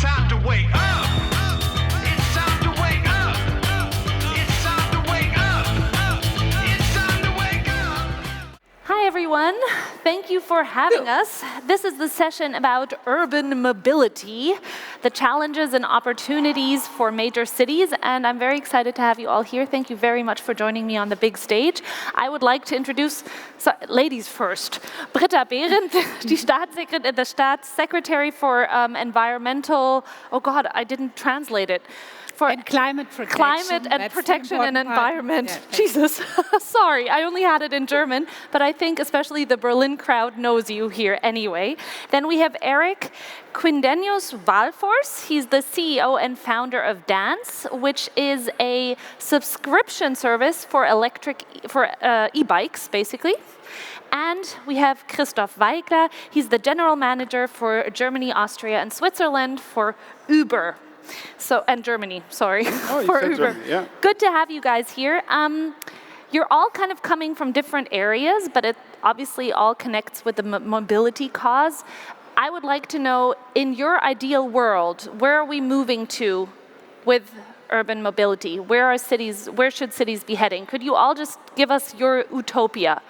time to wake up. It's time to wake up. It's time to wake up. It's time to wake up. Hi everyone, thank you for having us. This is the session about urban mobility, the challenges and opportunities for major cities, and I'm very excited to have you all here. Thank you very much for joining me on the big stage. I would like to introduce, ladies first, Britta Behrendt, the Staatssecretary for Environmental, oh God, I didn't translate it. And climate protection. Climate and protection and environment. Yeah, Jesus, sorry, I only had it in German, but I think especially the Berlin crowd knows you here anyway. Then we have Eric Quidenus-Wahlforss. He's the CEO and founder of Dance, which is a subscription service for e-bikes, basically. And we have Christoph Weigler. He's the general manager for Germany, Austria, and Switzerland for Uber. And Germany, sorry, for Uber. Germany, yeah. Good to have you guys here. You're all kind of coming from different areas, but it obviously all connects with the mobility cause. I would like to know, in your ideal world, where are we moving to with urban mobility? Where should cities be heading? Could you all just give us your utopia?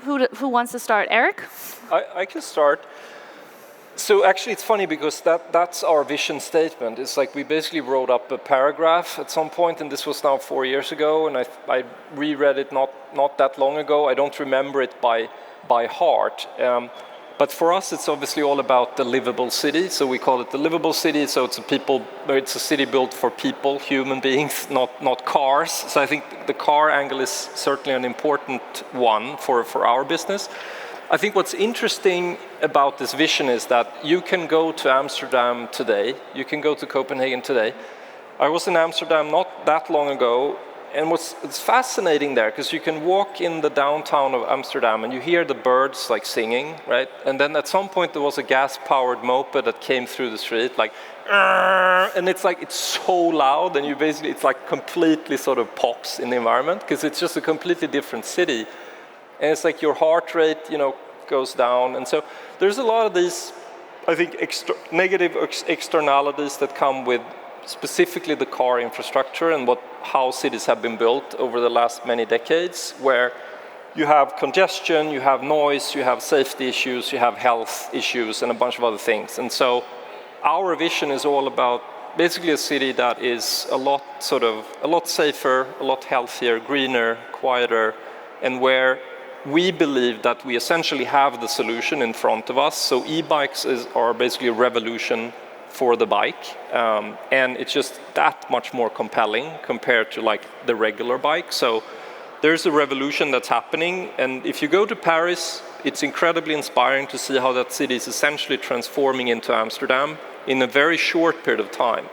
Who wants to start? Eric? I can start. So actually it's funny because that's our vision statement. It's like we basically wrote up a paragraph at some point, and this was now 4 years ago, and I reread it not that long ago. I don't remember it by heart. But for us it's obviously all about the livable city. So we call it the livable city. So it's a city built for people, human beings, not cars. So I think the car angle is certainly an important one for our business. I think what's interesting about this vision is that you can go to Amsterdam today, you can go to Copenhagen today. I was in Amsterdam not that long ago, and it's fascinating there because you can walk in the downtown of Amsterdam and you hear the birds like singing, right? And then at some point there was a gas-powered moped that came through the street, like, and it's so loud, and it's like completely sort of pops in the environment because it's just a completely different city. And it's like your heart rate, goes down. And so there's a lot of these, I think, negative externalities that come with specifically the car infrastructure and how cities have been built over the last many decades, where you have congestion, you have noise, you have safety issues, you have health issues, and a bunch of other things. And so our vision is all about basically a city that is a lot safer, a lot healthier, greener, quieter, and where we believe that we essentially have the solution in front of us. So e-bikes are basically a revolution for the bike, and it's just that much more compelling compared to like the regular bike. So there's a revolution that's happening, and if you go to Paris, it's incredibly inspiring to see how that city is essentially transforming into Amsterdam in a very short period of time.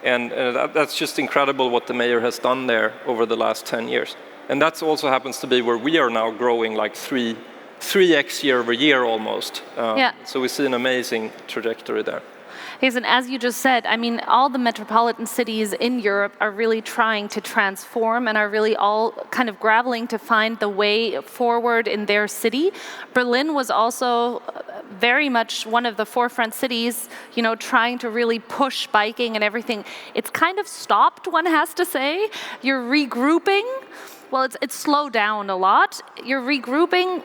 And that's just incredible what the mayor has done there over the last 10 years. And that also happens to be where we are now growing like 3x year over year almost. So we see an amazing trajectory there. Yes, and as you just said, I mean, all the metropolitan cities in Europe are really trying to transform and are really all kind of grappling to find the way forward in their city. Berlin was also very much one of the forefront cities, trying to really push biking and everything. It's kind of stopped, one has to say. You're regrouping. Well, it's slowed down a lot. You're regrouping.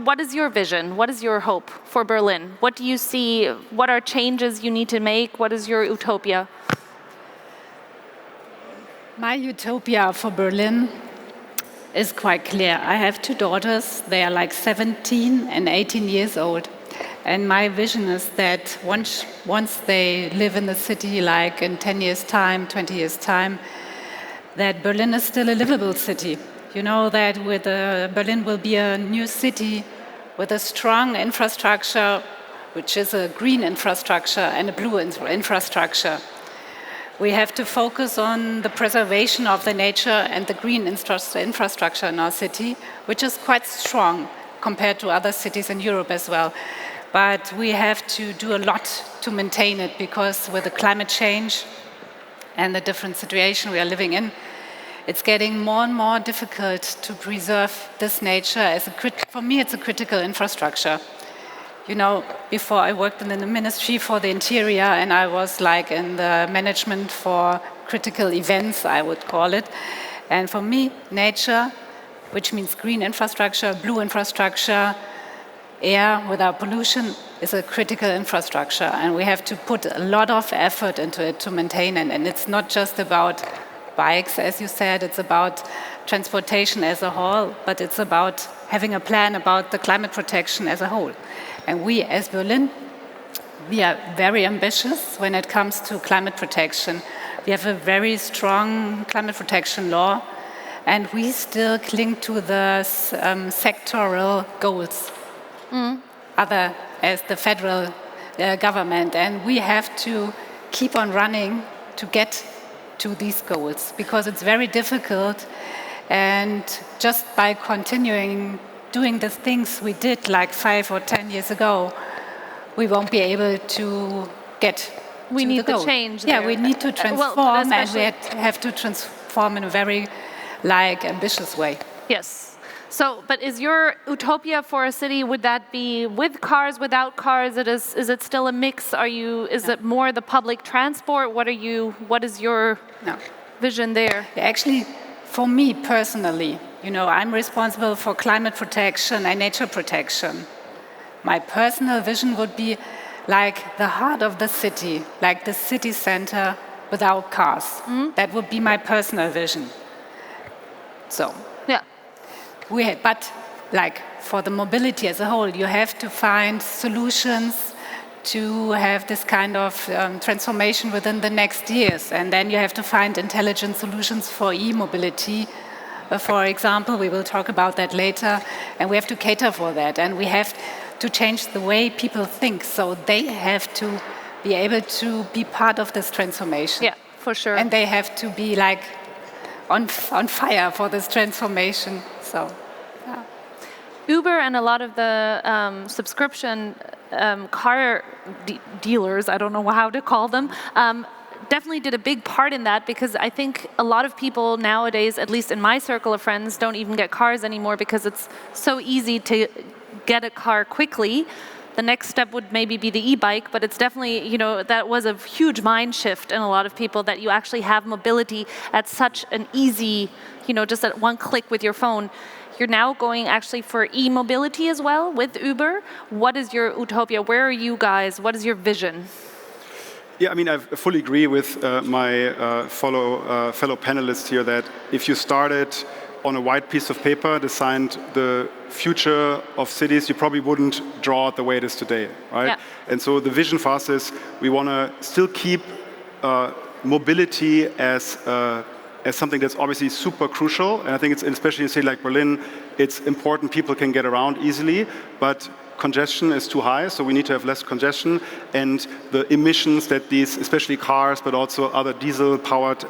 What is your vision? What is your hope for Berlin? What do you see? What are changes you need to make? What is your utopia? My utopia for Berlin is quite clear. I have 2 daughters. They are like 17 and 18 years old. And my vision is that once they live in the city, like in 10 years' time, 20 years' time, that Berlin is still a livable city. That Berlin will be a new city with a strong infrastructure, which is a green infrastructure and a blue infrastructure. We have to focus on the preservation of the nature and the green infrastructure in our city, which is quite strong compared to other cities in Europe as well. But we have to do a lot to maintain it, because with the climate change and the different situation we are living in, it's getting more and more difficult to preserve this nature. For me, it's a critical infrastructure. You know, before I worked in the Ministry for the Interior, and I was like in the management for critical events, I would call it. And for me, nature, which means green infrastructure, blue infrastructure, air without pollution, is a critical infrastructure. And we have to put a lot of effort into it to maintain it. And it's not just about bikes, as you said, it's about transportation as a whole, but it's about having a plan about the climate protection as a whole. And we, as Berlin, we are very ambitious when it comes to climate protection. We have a very strong climate protection law, and we still cling to the sectoral goals, other as the federal government. And we have to keep on running to get to these goals, because it's very difficult. And just by continuing doing the things we did like 5 or 10 years ago, we won't be able to get We to need the the goal. change Yeah, there. we need to Well, transform, but and we especially- have to transform in a very ambitious way. Yes. So, but is your utopia for a city, would that be with cars, without cars? Is it still a mix? Is it more the public transport? What is your No. vision there? Actually, for me personally, you know, I'm responsible for climate protection and nature protection. My personal vision would be like the heart of the city, like the city center without cars. That would be my personal vision. So, Yeah. but like for the mobility as a whole, you have to find solutions to have this kind of transformation within the next years. And then you have to find intelligent solutions for e-mobility. For example, we will talk about that later, and we have to cater for that. And we have to change the way people think, so they have to be able to be part of this transformation. Yeah, for sure. And they have to be like on fire for this transformation. So, yeah. Uber and a lot of the subscription car dealers, I don't know how to call them, definitely did a big part in that, because I think a lot of people nowadays, at least in my circle of friends, don't even get cars anymore because it's so easy to get a car quickly. The next step would maybe be the e-bike, but it's definitely, you know, that was a huge mind shift in a lot of people, that you actually have mobility at such an easy, you know, just at one click with your phone. You're now going actually for e-mobility as well with Uber. What is your utopia? Where are you guys? What is your vision? Yeah, I mean, I fully agree with my fellow panelists here that if you started on a white piece of paper, designed the future of cities, you probably wouldn't draw it the way it is today, right? Yeah. And so the vision for us is we want to still keep mobility as something that's obviously super crucial. And I think it's, especially in a city like Berlin, it's important people can get around easily, but congestion is too high, so we need to have less congestion, and the emissions that these, especially cars, but also other diesel-powered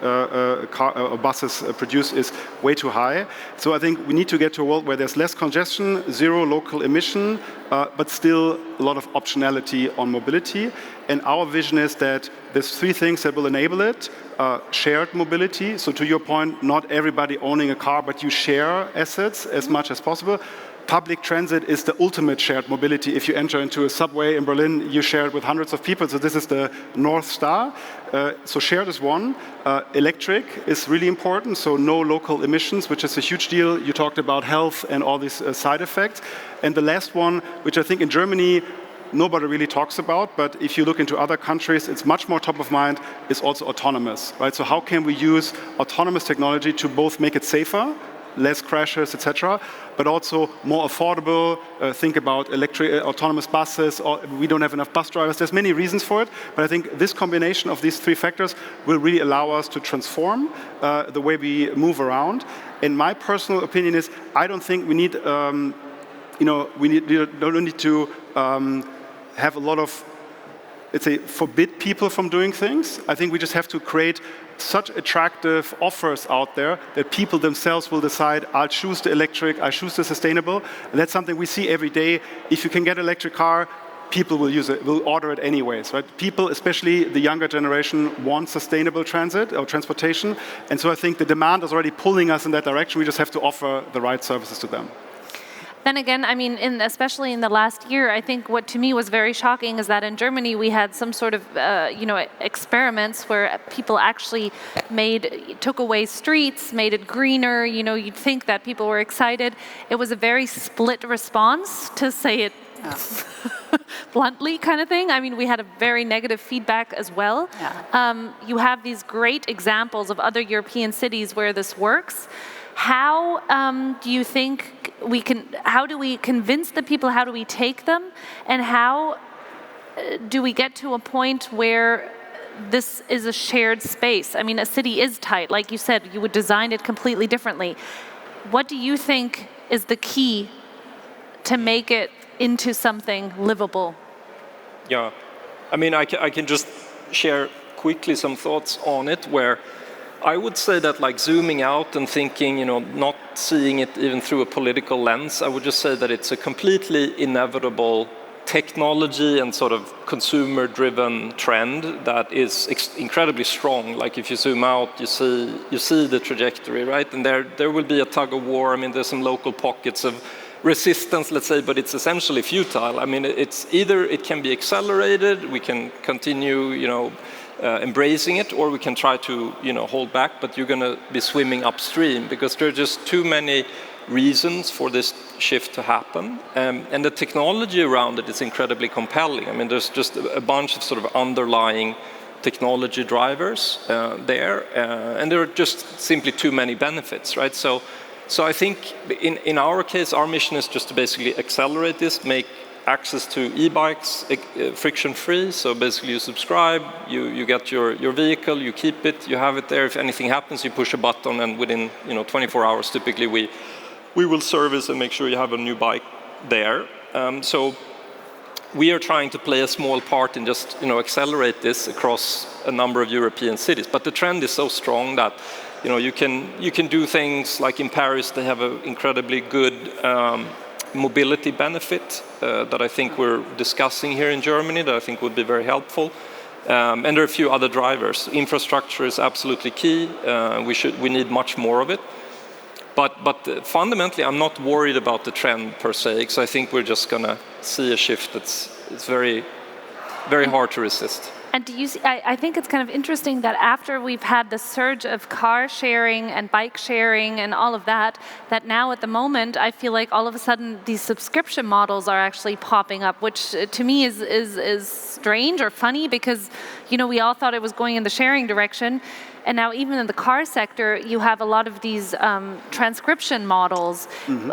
buses produce is way too high. So I think we need to get to a world where there's less congestion, zero local emission, but still a lot of optionality on mobility. And our vision is that there's 3 things that will enable it. Shared mobility, so to your point, not everybody owning a car, but you share assets as much as possible. Public transit is the ultimate shared mobility. If you enter into a subway in Berlin, you share it with hundreds of people, so this is the North Star. So shared is one. Electric is really important, so no local emissions, which is a huge deal. You talked about health and all these side effects. And the last one, which I think in Germany, nobody really talks about, but if you look into other countries, it's much more top of mind, is also autonomous, right? So how can we use autonomous technology to both make it safer, less crashes, etc., but also more affordable? Think about electric autonomous buses, or we don't have enough bus drivers. There's many reasons for it, but I think this combination of these 3 factors will really allow us to transform the way we move around. And my personal opinion is, I don't think we need, don't need to have a lot of, let's say, forbid people from doing things. I think we just have to create such attractive offers out there that people themselves will decide, I'll choose the electric, I'll choose the sustainable. And that's something we see every day. If you can get an electric car, people will use it, will order it anyways, right? People, especially the younger generation, want sustainable transit or transportation. And so I think the demand is already pulling us in that direction. We just have to offer the right services to them. then again, I mean, especially in the last year, I think what to me was very shocking is that in Germany we had some sort of, experiments where people actually took away streets, made it greener. You'd think that people were excited. It was a very split response, to say it bluntly, kind of thing. I mean, we had a very negative feedback as well. Yeah. You have these great examples of other European cities where this works. How do you think how do we convince the people, how do we take them, and how do we get to a point where this is a shared space? I mean, a city is tight. Like you said, you would design it completely differently. What do you think is the key to make it into something livable? Yeah, I mean, I can just share quickly some thoughts on it, where I would say that, like, zooming out and thinking, not seeing it even through a political lens, I would just say that it's a completely inevitable technology and sort of consumer-driven trend that is incredibly strong. Like, if you zoom out, you see the trajectory, right? And there will be a tug of war. I mean, there's some local pockets of resistance, let's say, but it's essentially futile. I mean, it's either it can be accelerated, we can continue, embracing it, or we can try to, hold back, but you're going to be swimming upstream because there are just too many reasons for this shift to happen. And the technology around it is incredibly compelling. I mean, there's just a bunch of sort of underlying technology drivers there, and there are just simply too many benefits, right? So I think in our case, our mission is just to basically accelerate this, make access to e-bikes friction-free. So basically you subscribe, you get your vehicle, you keep it, you have it there. If anything happens, you push a button, and within 24 hours, typically we will service and make sure you have a new bike there. So we are trying to play a small part in just accelerate this across a number of European cities. But the trend is so strong that you can do things like in Paris. They have an incredibly good mobility benefit that I think we're discussing here in Germany that I think would be very helpful. And there are a few other drivers. Infrastructure is absolutely key. We need much more of it. But fundamentally, I'm not worried about the trend per se, because I think we're just going to see a shift it's very, very hard to resist. And do you see, I think it's kind of interesting that after we've had the surge of car sharing and bike sharing and all of that now at the moment, I feel like all of a sudden these subscription models are actually popping up, which to me is strange or funny, because we all thought it was going in the sharing direction. And now even in the car sector, you have a lot of these transcription models. Mm-hmm.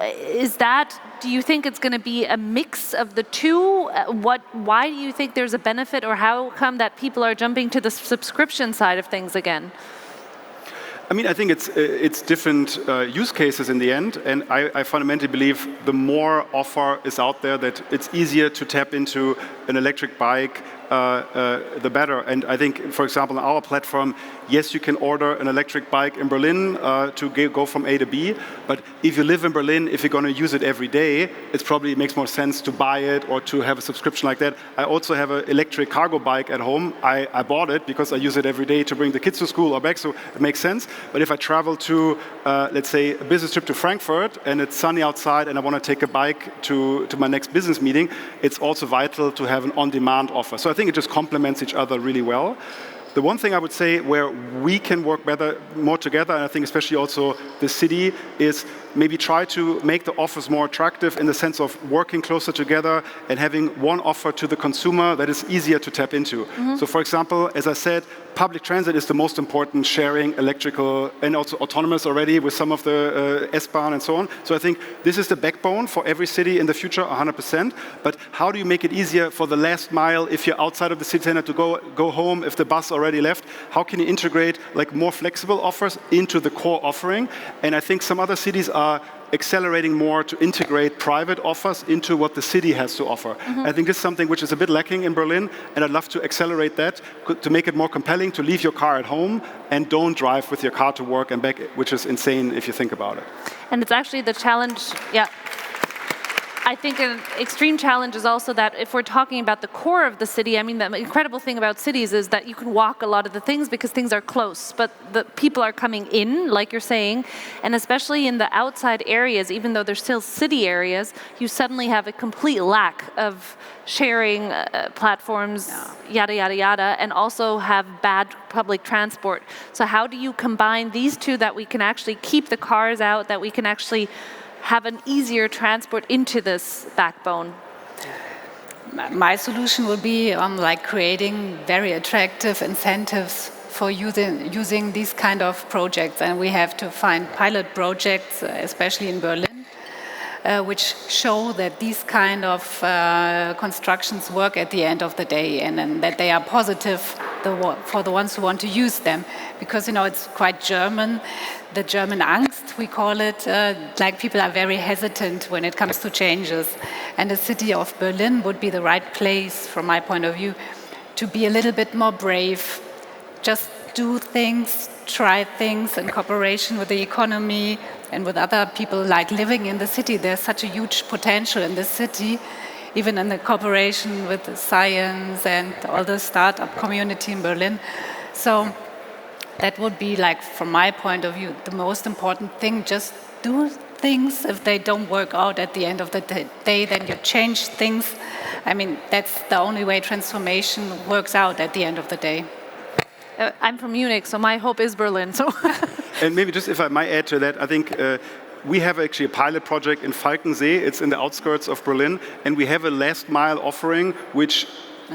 Do you think it's going to be a mix of the two? Why do you think there's a benefit, or how come that people are jumping to the subscription side of things again? I mean, I think it's different use cases in the end, and I fundamentally believe the more offer is out there, that it's easier to tap into an electric bike, the better. And I think, for example, on our platform, yes, you can order an electric bike in Berlin to go from A to B, but if you live in Berlin, if you're going to use it every day, it probably makes more sense to buy it or to have a subscription like that. I also have an electric cargo bike at home. I bought it because I use it every day to bring the kids to school or back, so it makes sense. But if I travel to, let's say, a business trip to Frankfurt, and it's sunny outside, and I want to take a bike to my next business meeting, it's also vital to have an on-demand offer. So I think it just complements each other really well. The one thing I would say where we can work more together, and I think especially also the city, is maybe try to make the offers more attractive in the sense of working closer together and having one offer to the consumer that is easier to tap into. Mm-hmm. So for example, as I said, public transit is the most important sharing, electrical, and also autonomous already with some of the S-Bahn and so on. So I think this is the backbone for every city in the future, 100%. But how do you make it easier for the last mile if you're outside of the city center to go home, if the bus already left? How can you integrate like more flexible offers into the core offering? And I think some other cities are accelerating more to integrate private offers into what the city has to offer. Mm-hmm. I think this is something which is a bit lacking in Berlin, and I'd love to accelerate that to make it more compelling to leave your car at home and don't drive with your car to work and back, which is insane if you think about it. And it's actually the challenge, yeah. I think an extreme challenge is also that if we're talking about the core of the city, I mean, the incredible thing about cities is that you can walk a lot of the things because things are close, but the people are coming in, like you're saying, and especially in the outside areas, even though they're still city areas, you suddenly have a complete lack of sharing platforms, yada, yada, yada, and also have bad public transport. So how do you combine these two that we can actually keep the cars out, that we can actually have an easier transport into this backbone? My solution would be like creating very attractive incentives for using these kind of projects, and we have to find pilot projects, especially in Berlin, which show that these kind of constructions work at the end of the day, and that they are positive for the ones who want to use them. Because, you know, it's quite German, the German Angst, we call it, like people are very hesitant when it comes to changes. And the city of Berlin would be the right place, from my point of view, to be a little bit more brave. Just do things, try things in cooperation with the economy and with other people like living in the city. There's such a huge potential in the city, even in the cooperation with the science and all the startup community in Berlin. So that would be, like, from my point of view, the most important thing. Just do things. If they don't work out at the end of the day, then you change things. I mean, that's the only way transformation works out at the end of the day. I'm from Munich, so my hope is Berlin. So, And maybe just if I might add to that, I think we have actually a pilot project in Falkensee. It's in the outskirts of Berlin, and we have a last mile offering, which,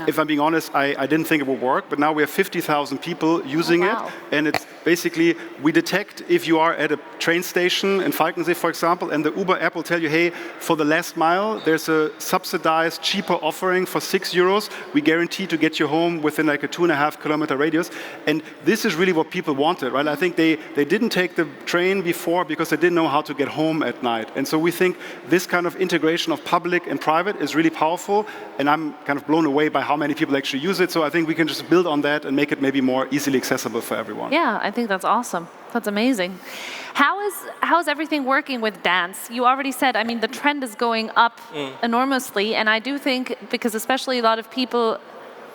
if I'm being honest, I didn't think it would work, but now we have 50,000 people using it, and it's basically, we detect if you are at a train station in Falkensee, for example, and the Uber app will tell you, hey, for the last mile, there's a subsidized, cheaper offering for €6. We guarantee to get you home within like a 2.5 kilometer radius, and this is really what people wanted, right? I think they didn't take the train before because they didn't know how to get home at night, and so we think this kind of integration of public and private is really powerful, and I'm kind of blown away by how many people actually use it. So I think we can just build on that and make it maybe more easily accessible for everyone. yeah, I think that's awesome. That's amazing. How is everything working with dance? You already said, I mean, the trend is going up enormously, and I do think, because especially a lot of people,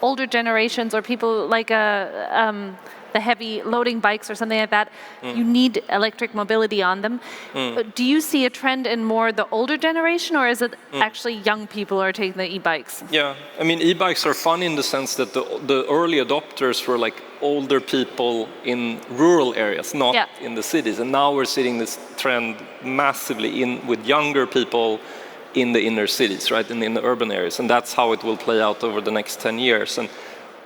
older generations or people like the heavy loading bikes or something like that, you need electric mobility on them. Do you see a trend in more the older generation, or is it actually young people are taking the e-bikes? Yeah, I mean, e-bikes are fun in the sense that the early adopters were like older people in rural areas, not in the cities. And now we're seeing this trend massively with younger people in the inner cities, right, in the urban areas. And that's how it will play out over the next 10 years. And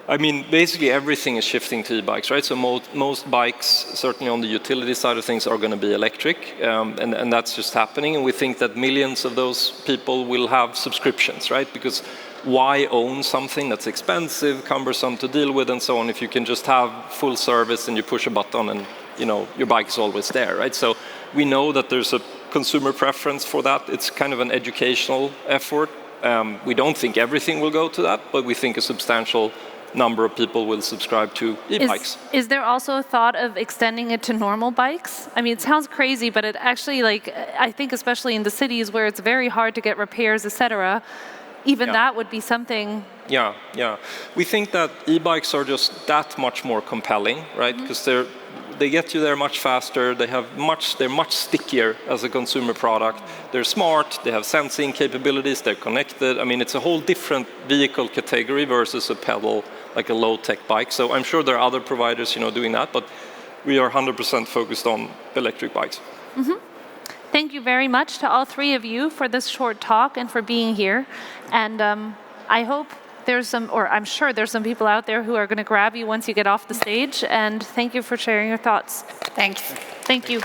I mean, basically everything is shifting to e-bikes, right? So most bikes, certainly on the utility side of things, are going to be electric, and that's just happening. And we think that millions of those people will have subscriptions, right? Because why own something that's expensive, cumbersome to deal with, and so on, if you can just have full service and you push a button and, you know, your bike is always there, right? So we know that there's a consumer preference for that. It's kind of an educational effort. We don't think everything will go to that, but we think a substantial number of people will subscribe to e-bikes. Is there also a thought of extending it to normal bikes? I mean, it sounds crazy, but it actually, like, I think especially in the cities where it's very hard to get repairs, etc., even that would be something. Yeah. We think that e-bikes are just that much more compelling, right? Because they get you there much faster. They're much stickier as a consumer product. They're smart. They have sensing capabilities. They're connected. I mean, it's a whole different vehicle category versus a pedal, like a low-tech bike. So I'm sure there are other providers, you know, doing that, but we are 100% focused on electric bikes. Thank you very much to all three of you for this short talk and for being here. And I hope there's some, or I'm sure there's some people out there who are going to grab you once you get off the stage. And thank you for sharing your thoughts. Thanks. Thank you.